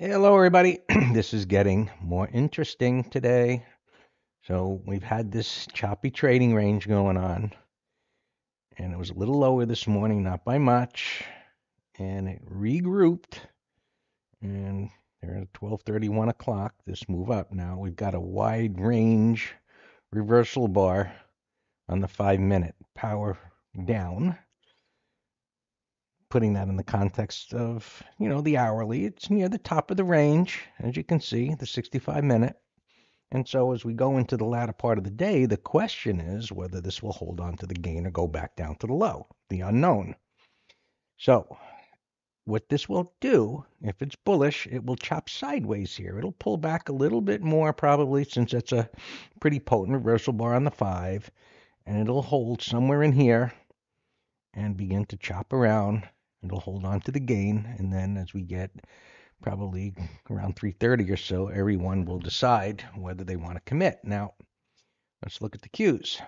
Hello, everybody. This is getting more interesting today. So, we've had this choppy trading range going on, and it was a little lower this morning, not by much, and it regrouped, and there at 12:30, 1 o'clock, this move up. Now, we've got a wide range reversal bar on the 5-minute power down. Putting that in the context of, the hourly, it's near the top of the range, as you can see, the 65-minute. And so as we go into the latter part of the day, the question is whether this will hold on to the gain or go back down to the low, the unknown. So what this will do, if it's bullish, it will chop sideways here. It'll pull back a little bit more probably since it's a pretty potent reversal bar on the 5, and it'll hold somewhere in here and begin to chop around. It'll hold on to the gain, and then as we get probably around 3:30 or so, everyone will decide whether they want to commit. Now, let's look at the Qs.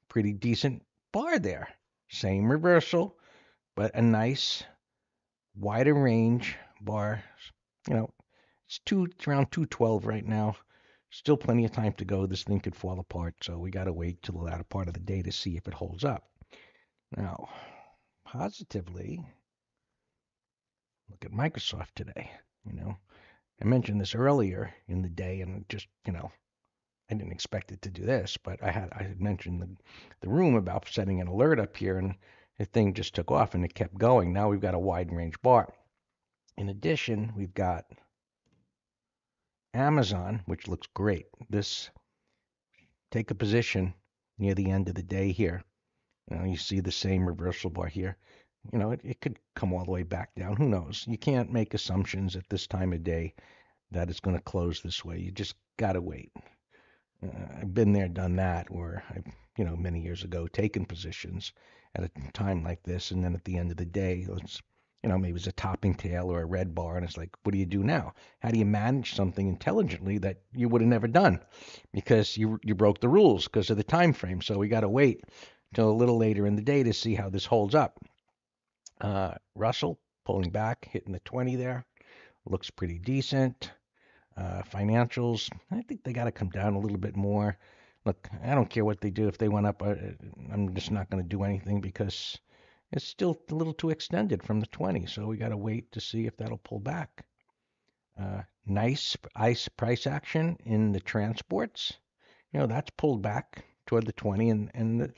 Pretty decent bar there. Same reversal, but a nice wider range bar. It's around 212 right now. Still plenty of time to go. This thing could fall apart, so we got to wait till the latter part of the day to see if it holds up. Now, positively, look at Microsoft today. I mentioned this earlier in the day, and just, I didn't expect it to do this, but I had mentioned the room about setting an alert up here, and the thing just took off and it kept going. Now we've got a wide range bar. In addition, we've got Amazon, which looks great. Take a position near the end of the day here. You see the same reversal bar here. It could come all the way back down. Who knows? You can't make assumptions at this time of day that it's going to close this way. You just got to wait. I've been there, done that, where I've, many years ago, taken positions at a time like this, and then at the end of the day, it's, maybe it's a topping tail or a red bar, and it's like, what do you do now? How do you manage something intelligently that you would have never done because you broke the rules because of the time frame? So we got to wait till a little later in the day to see how this holds up. Russell pulling back, hitting the 20 there, looks pretty decent. Financials, I think they got to come down a little bit more. Look, I don't care what they do. If they went up, I'm just not going to do anything because it's still a little too extended from the 20. So we got to wait to see if that'll pull back. Nice ICE price action in the transports. That's pulled back toward the 20, and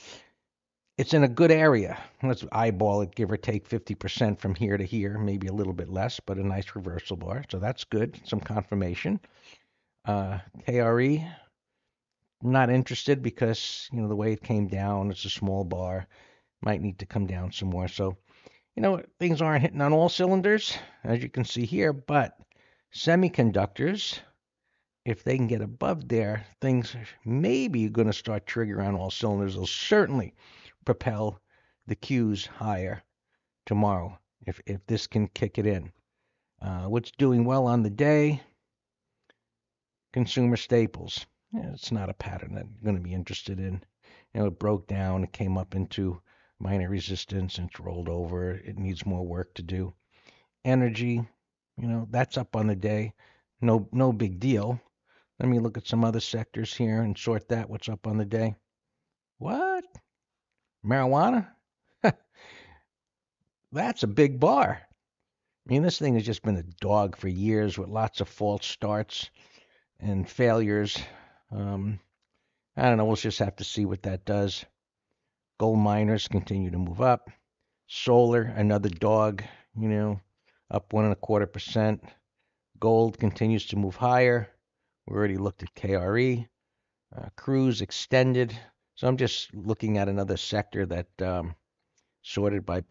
it's in a good area. Let's eyeball it, give or take 50% from here to here, maybe a little bit less, but a nice reversal bar. So that's good. Some confirmation. KRE, not interested because, the way it came down, it's a small bar. Might need to come down some more. So, things aren't hitting on all cylinders, as you can see here, but semiconductors, if they can get above there, things maybe going to start triggering on all cylinders. They'll certainly propel the Qs higher tomorrow if this can kick it in. What's doing well on the day? Consumer staples. It's not a pattern that I'm going to be interested in. It broke down, it came up into minor resistance, and it's rolled over. It needs more work to do. Energy, that's up on the day. No big deal. Let me look at some other sectors here and sort that. What's up on the day? What? Marijuana? That's a big bar. This thing has just been a dog for years with lots of false starts and failures. I don't know. We'll just have to see what that does. Gold miners continue to move up. Solar, another dog, up 1.25%. Gold continues to move higher. We already looked at KRE. Cruise extended. So I'm just looking at another sector that sorted by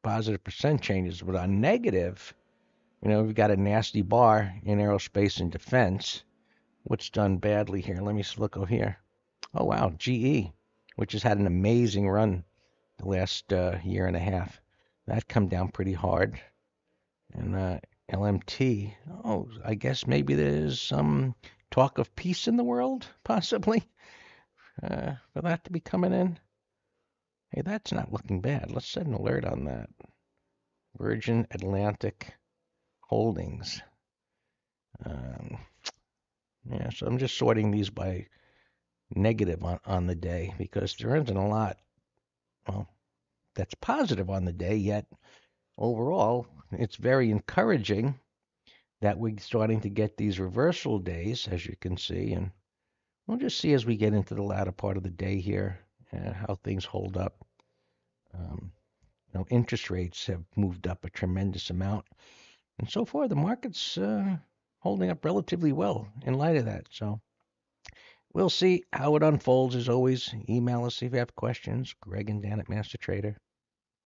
positive percent changes. But on negative, we've got a nasty bar in aerospace and defense. What's done badly here? Let me look over here. Oh, wow, GE, which has had an amazing run the last year and a half. That come down pretty hard. And LMT, I guess maybe there's some talk of peace in the world, possibly, for that to be coming in. Hey, that's not looking bad. Let's set an alert on that. Virgin Atlantic Holdings. Um, yeah, so I'm just sorting these by negative on the day because there isn't a lot, well, that's positive on the day yet. Overall, it's very encouraging that we're starting to get these reversal days, as you can see, and we'll just see as we get into the latter part of the day here how things hold up. Um, Interest rates have moved up a tremendous amount, and so far the market's holding up relatively well in light of that. So we'll see how it unfolds. As always, email us if you have questions. Greg and Dan at Master Trader.